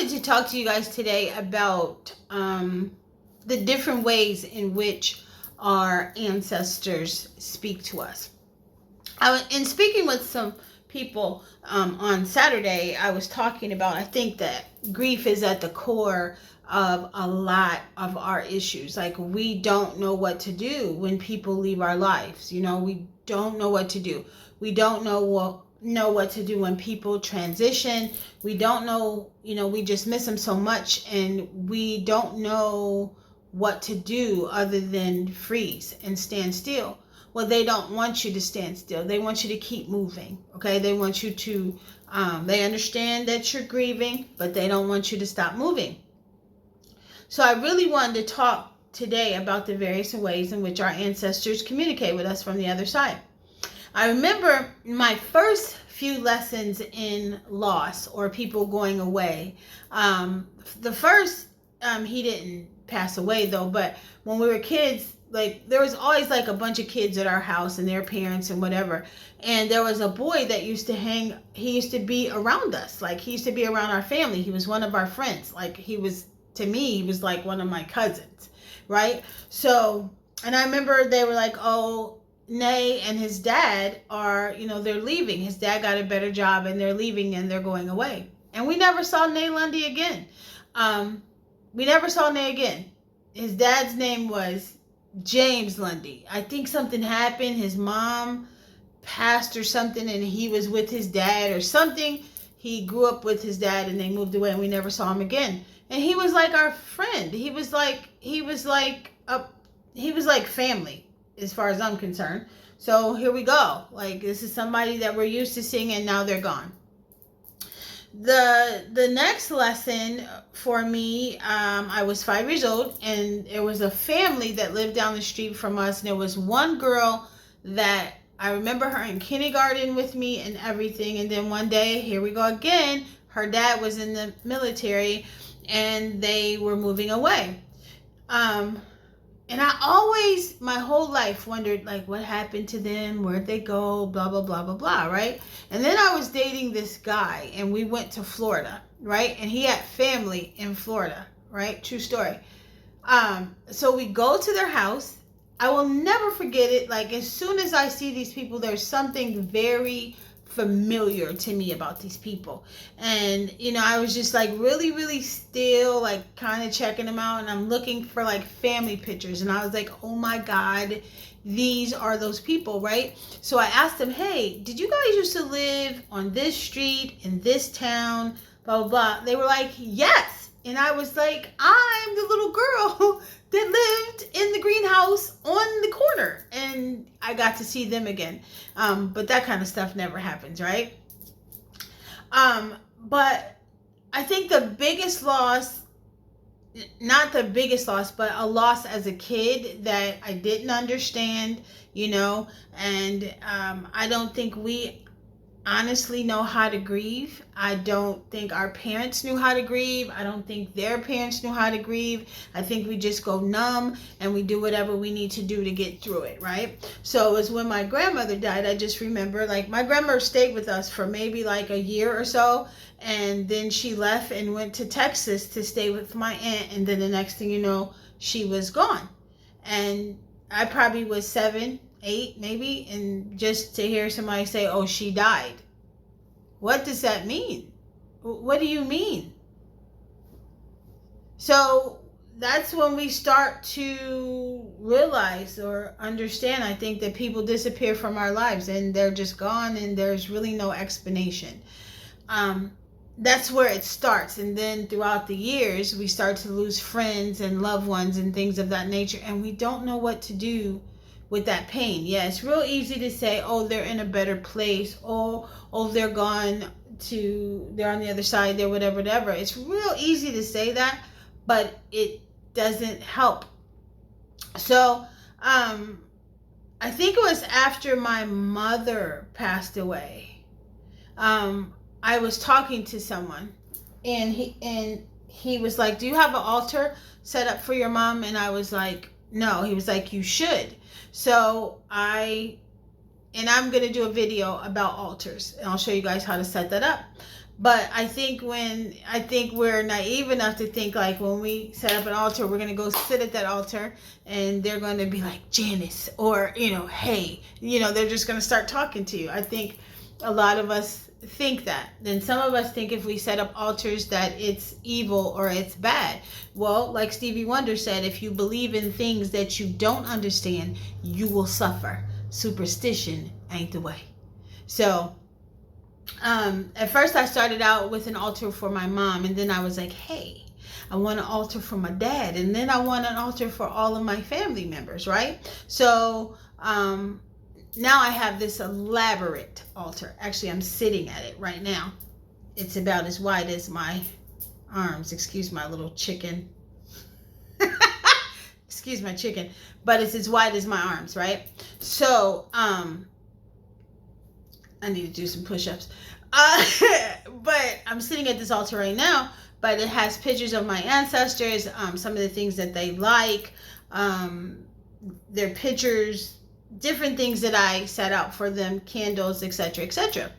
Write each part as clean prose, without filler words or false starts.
wanted to talk to you guys today about the different ways in which our ancestors speak to us. In speaking with some people on Saturday, I was talking about, I think that grief is at the core of a lot of our issues. Like, we don't know what to do when people leave our lives. We don't know what to do. We don't know what to do when people transition. We don't know, we just miss them so much, and we don't know what to do other than freeze and stand still. Well, they don't want you to stand still. They want you to keep moving. Okay, they want you to they understand that you're grieving, but they don't want you to stop moving. So I really wanted to talk today about the various ways in which our ancestors communicate with us from the other side. I remember my first few lessons in loss or people going away. The first, he didn't pass away though, but when we were kids, like, there was always like a bunch of kids at our house and their parents and whatever. And there was a boy that used to he used to be around us. Like, he used to be around our family. He was one of our friends. Like, to me, he was like one of my cousins, right? So, and I remember they were like, oh, Nay and his dad are, they're leaving. His dad got a better job and they're leaving and they're going away. And we never saw Nay Lundy again. We never saw Nay again. His dad's name was James Lundy. I think something happened. His mom passed or something, and he was with his dad or something. He grew up with his dad and they moved away, and we never saw him again. And he was like our friend. He was like family as far as I'm concerned. So here we go. Like, this is somebody that we're used to seeing, and now they're gone. The next lesson for me, I was 5 years old, and there was a family that lived down the street from us, and there was one girl that I remember her in kindergarten with me and everything. And then one day, here we go again, her dad was in the military and they were moving away. And I always, my whole life, wondered, like, what happened to them? Where'd they go? Blah, blah, blah, blah, blah, right? And then I was dating this guy, and we went to Florida, right? And he had family in Florida, right? True story. So we go to their house. I will never forget it. Like, as soon as I see these people, there's something very familiar to me about these people. And I was just like really, really still, like, kind of checking them out, and I'm looking for like family pictures, and I was like, oh my God, these are those people, right? So I asked them, hey, did you guys used to live on this street in this town, blah blah blah? They were like, yes. And I was like, I'm the little girl that lived in the greenhouse on the corner. And I got to see them again. But that kind of stuff never happens, right? But I think the biggest loss, not the biggest loss, but a loss as a kid that I didn't understand, and I don't think we honestly know how to grieve. I don't think our parents knew how to grieve. I don't think their parents knew how to grieve. I think we just go numb and we do whatever we need to do to get through it, right? So it was when my grandmother died. I just remember, like, my grandmother stayed with us for maybe like a year or so, and then she left and went to Texas to stay with my aunt, and then the next thing you know, she was gone. And I probably was 7, 8 maybe, and just to hear somebody say, oh, she died. What does that mean? What do you mean? So that's when we start to realize or understand, I think, that people disappear from our lives and they're just gone and there's really no explanation. That's where it starts. And then throughout the years, we start to lose friends and loved ones and things of that nature, and we don't know what to do with that pain. Yeah, it's real easy to say, oh, they're in a better place. Oh, they're gone they're on the other side, they're whatever. It's real easy to say that, but it doesn't help. So, I think it was after my mother passed away. I was talking to someone, and he was like, do you have an altar set up for your mom? And I was like, no. He was like, you should. So I'm going to do a video about altars, and I'll show you guys how to set that up. But I think we're naive enough to think like when we set up an altar, we're gonna go sit at that altar, and they're going to be like Janice, or hey, they're just gonna start talking to you. I think a lot of us think that. Then some of us think if we set up altars that it's evil or it's bad. Well, like Stevie Wonder said, if you believe in things that you don't understand, you will suffer. Superstition ain't the way. So at first I started out with an altar for my mom, and then I was like, hey, I want an altar for my dad, and then I want an altar for all of my family members, right? So now I have this elaborate altar. Actually, I'm sitting at it right now. It's about as wide as my arms. Excuse my little chicken. Excuse my chicken. But it's as wide as my arms, right? So I need to do some push-ups. But I'm sitting at this altar right now, but it has pictures of my ancestors, some of the things that they like, their pictures, different things that I set out for them, candles, etc., etc.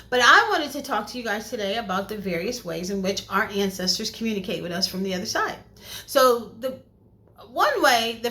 But I wanted to talk to you guys today about the various ways in which our ancestors communicate with us from the other side. So the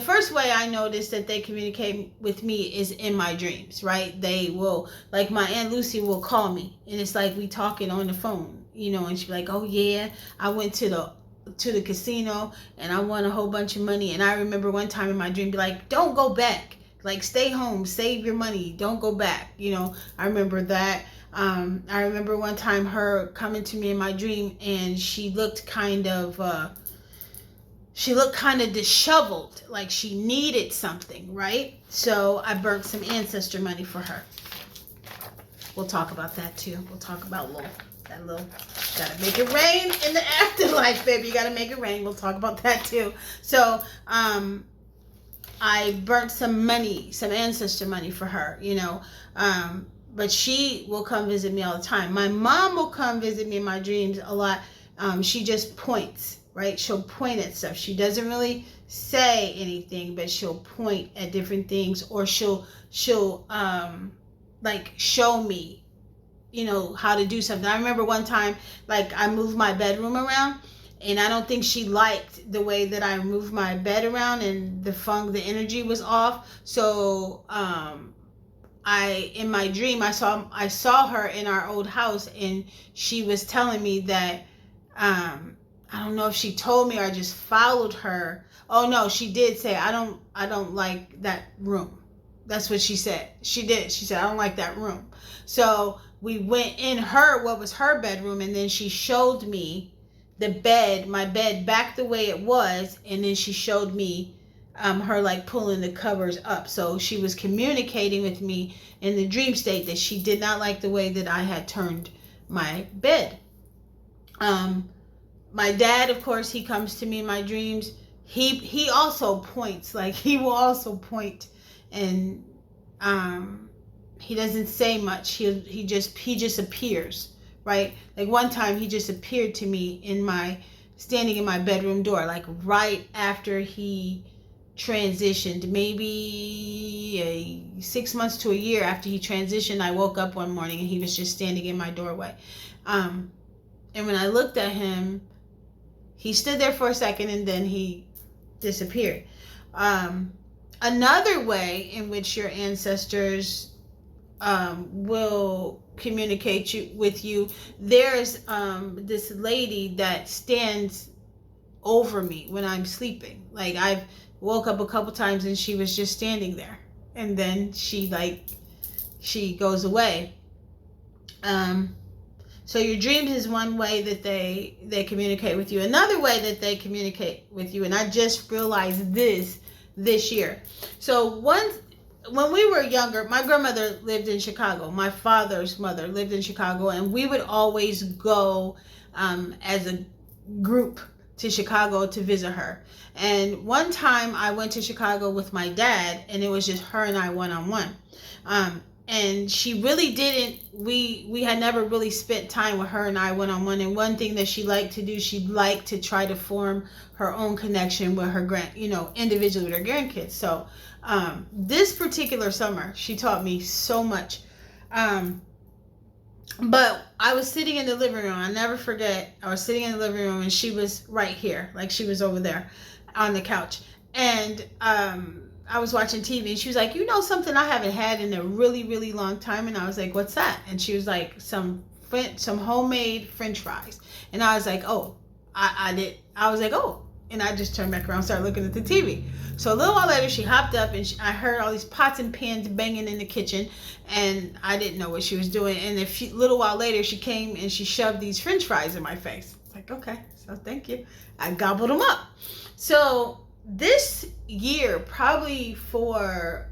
first way I noticed that they communicate with me is in my dreams, right? They will, like my Aunt Lucy will call me, and it's like we talking on the phone, and she'll be like, oh yeah, I went to the casino and I won a whole bunch of money. And I remember one time in my dream, be like, don't go back. Like, stay home, save your money, don't go back. I remember that. I remember one time her coming to me in my dream, and she looked kind of disheveled, like she needed something, right? So I burnt some ancestor money for her. We'll talk about that too. We'll talk about gotta make it rain in the afterlife, baby. You gotta make it rain. We'll talk about that too. So I burnt some ancestor money for her, but she will come visit me all the time. My mom will come visit me in my dreams a lot. She just points, right? She'll point at stuff. She doesn't really say anything, but she'll point at different things, or she'll like show me, how to do something. I remember one time, like, I moved my bedroom around, and I don't think she liked the way that I moved my bed around, and the energy was off. So in my dream, I saw her in our old house, and she was telling me that I don't know if she told me or I just followed her. Oh no, she did say, I don't like that room. That's what she said. She did. She said, I don't like that room. So we went in what was her bedroom, and then she showed me my bed back the way it was, and then she showed me her like pulling the covers up. So she was communicating with me in the dream state that she did not like the way that I had turned my bed. My dad, of course, he comes to me in my dreams. He also points, like he will also point, and he doesn't say much. He just appears, right? Like one time he just appeared to me standing in my bedroom door, like right after he transitioned, maybe 6 months to a year after he transitioned. I woke up one morning and he was just standing in my doorway. And when I looked at him, he stood there for a second and then he disappeared. Another way in which your ancestors will communicate with you, there's this lady that stands over me when I'm sleeping. Like, I've woke up a couple times and she was just standing there, and then she goes away. So your dreams is one way that they communicate with you. Another way that they communicate with you, and I just realized this year. So when we were younger, my grandmother lived in Chicago. My father's mother lived in Chicago, and we would always go as a group to Chicago to visit her. And one time I went to Chicago with my dad, and it was just her and I one-on-one. And she really didn't, we had never really spent time with her and I one-on-one. And one thing that she liked to do, she liked to try to form her own connection with her individually with her grandkids. So this particular summer, she taught me so much. But I was sitting in the living room. I never forget. I was sitting in the living room and she was right here, like she was over there on the couch. And I was watching TV and she was like, "You know something I haven't had in a really, really long time?" And I was like, "What's that?" And she was like, some homemade French fries." And I was like, "Oh, I did." I was like, "Oh." And I just turned back around and started looking at the TV. So a little while later, she hopped up and I heard all these pots and pans banging in the kitchen, and I didn't know what she was doing. And a little while later, she came and she shoved these French fries in my face. It's like, okay, so thank you. I gobbled them up. So this year, probably for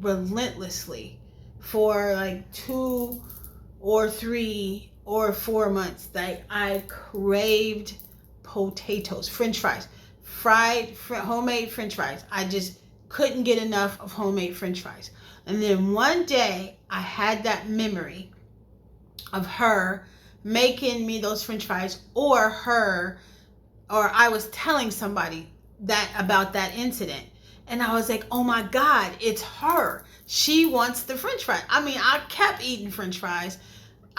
relentlessly, for like 2 or 3 or 4 months, that I craved potatoes, French fries, homemade French fries. I just couldn't get enough of homemade French fries. And then one day I had that memory of her making me those French fries, or I was telling somebody that about that incident. And I was like, "Oh my God, it's her. She wants the French fries." I mean, I kept eating French fries.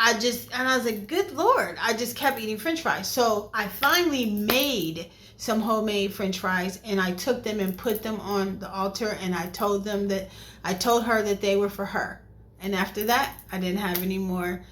And I was like, "Good Lord." I just kept eating French fries. So I finally made some homemade French fries and I took them and put them on the altar, and I told her that they were for her. And after that, I didn't have any more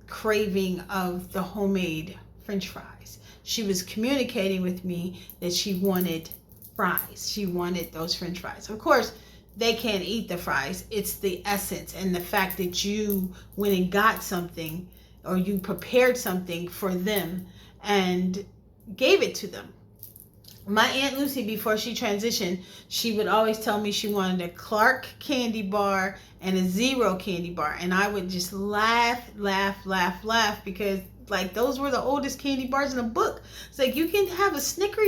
craving of the homemade French fries. She was communicating with me that she wanted fries. She wanted those French fries. Of course, they can't eat the fries. It's the essence and the fact that you went and got something, or you prepared something for them and gave it to them. My Aunt Lucy, before she transitioned, she would always tell me she wanted a Clark candy bar and a Zero candy bar. And I would just laugh, because like those were the oldest candy bars in the book. It's like, you can have a Snicker,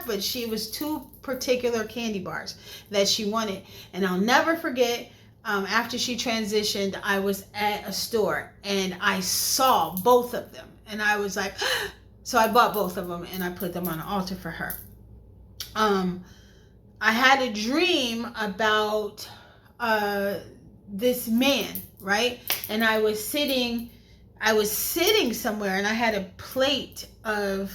but she was two particular candy bars that she wanted. And I'll never forget, after she transitioned, I was at a store and I saw both of them. And I was like, so I bought both of them and I put them on the altar for her. I had a dream about this man, right? And I was sitting somewhere, and I had a plate of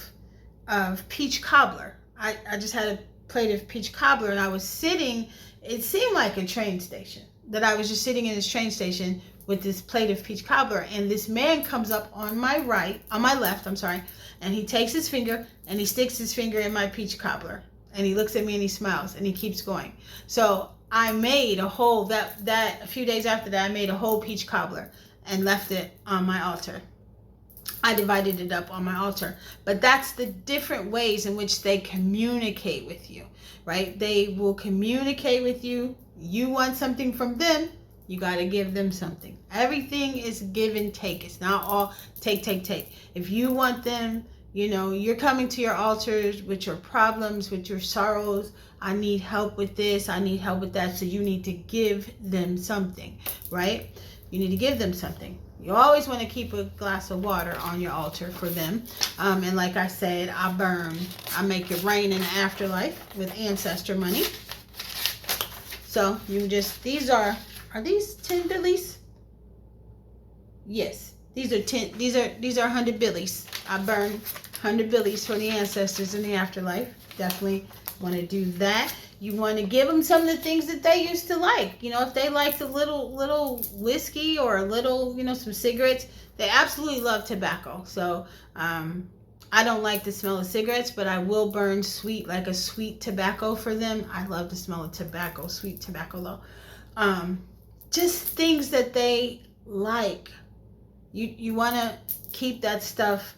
peach cobbler. I just had a plate of peach cobbler, and I was sitting. It seemed like a train station, that I was just sitting in this train station with this plate of peach cobbler, and this man comes up on my left, and he takes his finger and he sticks his finger in my peach cobbler, and he looks at me and he smiles and he keeps going. So I made a few days after that, I made a whole peach cobbler and left it on my altar. I divided it up on my altar. But that's the different ways in which they communicate with you, right? They will communicate with you. You want something from them, you got to give them something. Everything is give and take. It's not all take. If you want them, you're coming to your altars with your problems, with your sorrows. I need help with this. I need help with that. So you need to give them something, right? You need to give them something. You always want to keep a glass of water on your altar for them. And like I said, I make it rain in the afterlife with ancestor money. So these are these 10 billies? Yes, these are 100 billies. I burn 100 billies for the ancestors in the afterlife. Definitely want to do that. You want to give them some of the things that they used to like. If they liked a little whiskey or a little, some cigarettes, they absolutely love tobacco. So I don't like the smell of cigarettes, but I will burn sweet tobacco for them. I love the smell of tobacco, sweet tobacco though. Just things that they like. You want to keep that stuff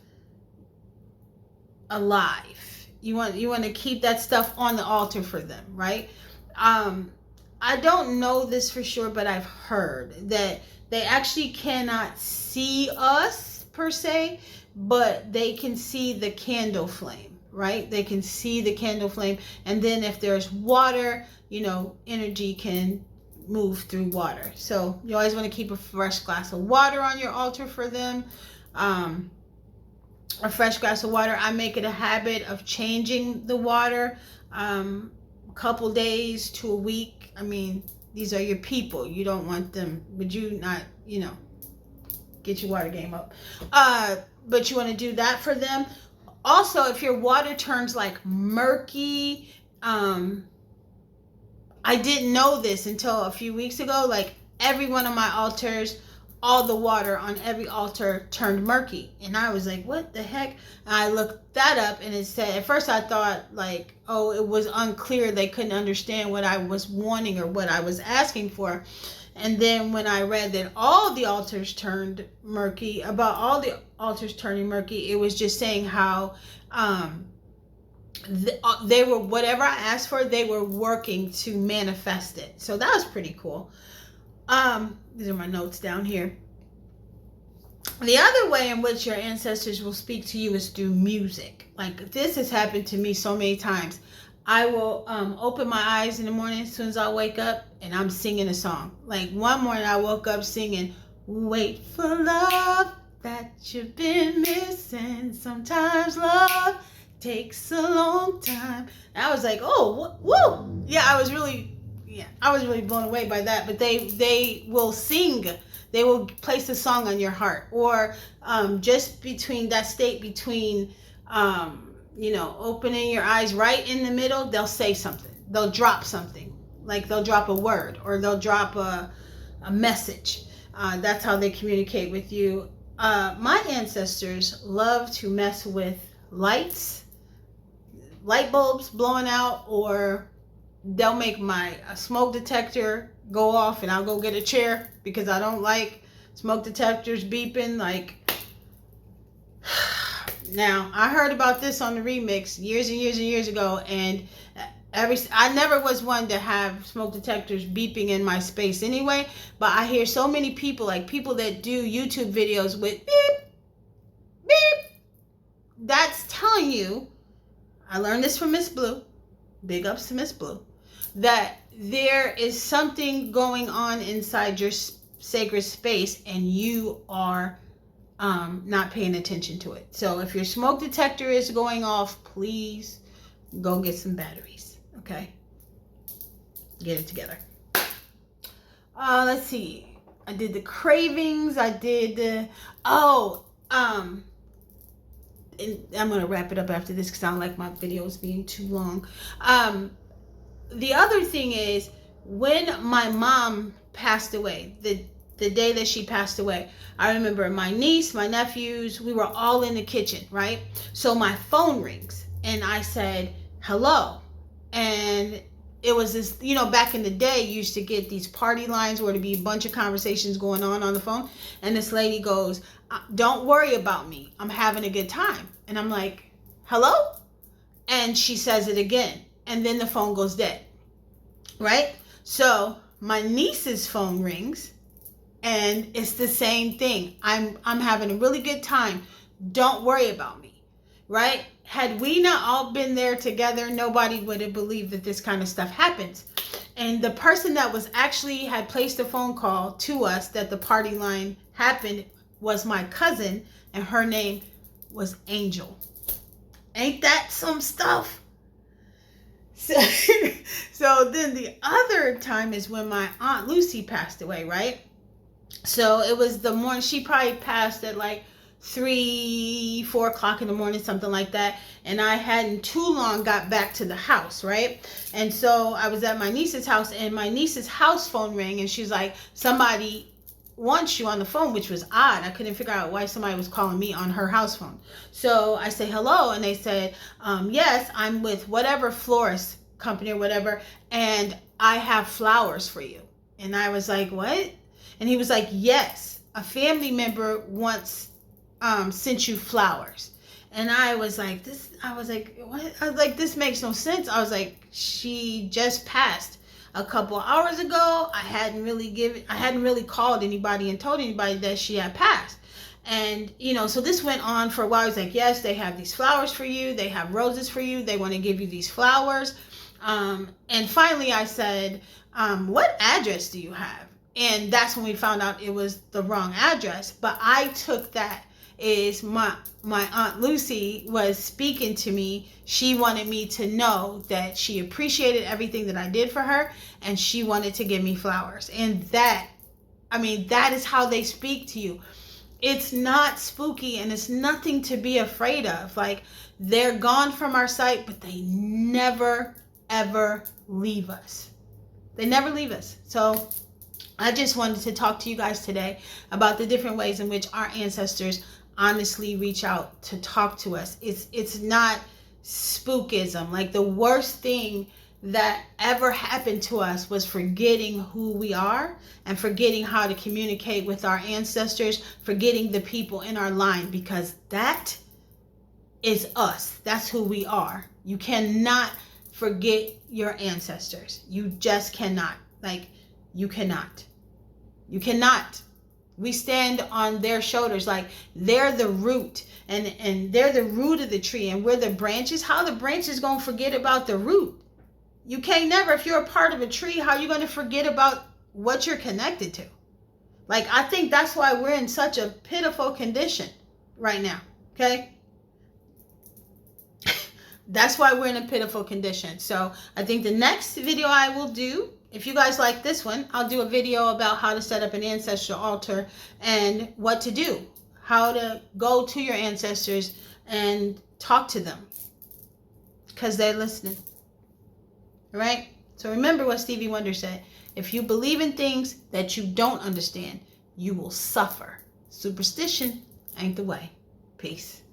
alive. You want to keep that stuff on the altar for them, right? I don't know this for sure, but I've heard that they actually cannot see us per se, but they can see the candle flame, right? They can see the candle flame, and then if there's water, energy can move through water. So you always want to keep a fresh glass of water on your altar for them. A fresh glass of water. I make it a habit of changing the water a couple days to a week. These are your people. You don't want them. Would you not, get your water game up? But you want to do that for them. Also, if your water turns like murky, I didn't know this until a few weeks ago. Like every one of my altars, all the water on every altar turned murky. And I was like, what the heck? And I looked that up and it said, at first I thought like, oh, it was unclear. They couldn't understand what I was wanting or what I was asking for. And then when I read that all the altars turned murky, about all the altars turning murky, it was just saying how they were, whatever I asked for, they were working to manifest it. So that was pretty cool. These are my notes down here. The other way in which your ancestors will speak to you is through music. Like this has happened to me so many times. I will open my eyes in the morning as soon as I wake up and I'm singing a song. Like one morning I woke up singing, wait for love that you've been missing. Sometimes love takes a long time. And I was like, oh, woo. Yeah, I was really blown away by that. But they will sing. They will place a song on your heart. Or just between that state between opening your eyes right in the middle, they'll say something. They'll drop something. Like they'll drop a word or they'll drop a message. That's how they communicate with you. My ancestors love to mess with light bulbs blowing out, or they'll make my smoke detector go off and I'll go get a chair because I don't like smoke detectors beeping. Like, now I heard about this on the remix years and years and years ago, and I never was one to have smoke detectors beeping in my space anyway, but I hear so many people, like people that do YouTube videos with beep, beep, that's telling you, I learned this from Miss Blue, big ups to Miss Blue, that there is something going on inside your sacred space and you are not paying attention to it. So if your smoke detector is going off, please go get some batteries. Okay, get it together. Let's see. I did the cravings. I did and I'm gonna wrap it up after this because I don't like my videos being too long. The other thing is, when my mom passed away, the day that she passed away, I remember my niece, my nephews, we were all in the kitchen, right? So my phone rings and I said, hello. And it was this, back in the day, you used to get these party lines where there'd be a bunch of conversations going on the phone. And this lady goes, don't worry about me. I'm having a good time. And I'm like, hello? And she says it again. And then the phone goes dead, right? So my niece's phone rings and it's the same thing. I'm having a really good time. Don't worry about me, right? Had we not all been there together, nobody would have believed that this kind of stuff happens. And the person that was actually had placed a phone call to us that the party line happened was my cousin, and her name was Angel. Ain't that some stuff? So then the other time is when my Aunt Lucy passed away, right? So it was the morning, she probably passed at like 3-4 o'clock in the morning, something like that. And I hadn't too long got back to the house, right? And so I was at my niece's house, and my niece's house phone rang, and she's like, somebody wants you on the phone, which was odd. I couldn't figure out why somebody was calling me on her house phone. So I say hello, and they said, yes, I'm with whatever florist company or whatever, and I have flowers for you. And I was like, what? And he was like, yes, a family member once sent you flowers. And I was like, what? I was like, this makes no sense. I was like, she just passed a couple hours ago. I hadn't really called anybody and told anybody that she had passed. And, so this went on for a while. I was like, yes, they have these flowers for you. They have roses for you. They want to give you these flowers. And finally I said, what address do you have? And that's when we found out it was the wrong address. But I took that is my Aunt Lucy was speaking to me. She wanted me to know that she appreciated everything that I did for her, and she wanted to give me flowers. And that, I mean, that is how they speak to you. It's not spooky, and it's nothing to be afraid of. Like, they're gone from our sight, but they never, ever leave us. They never leave us. So I just wanted to talk to you guys today about the different ways in which our ancestors honestly reach out to talk to us. It's not spookism. Like, the worst thing that ever happened to us was forgetting who we are and forgetting how to communicate with our ancestors, forgetting the people in our line, because that is us. That's who we are. You cannot forget your ancestors. You just cannot. Like, you cannot. You cannot. We stand on their shoulders. Like, they're the root, and they're the root of the tree, and we're the branches. How the branches gonna forget about the root? You can't never. If you're a part of a tree, how are you gonna forget about what you're connected to? Like, I think that's why we're in such a pitiful condition right now. Okay? That's why we're in a pitiful condition. So I think the next video I will do, if you guys like this one, I'll do a video about how to set up an ancestral altar and what to do, how to go to your ancestors and talk to them, because they're listening. All right? So remember what Stevie Wonder said: if you believe in things that you don't understand, you will suffer. Superstition ain't the way. Peace.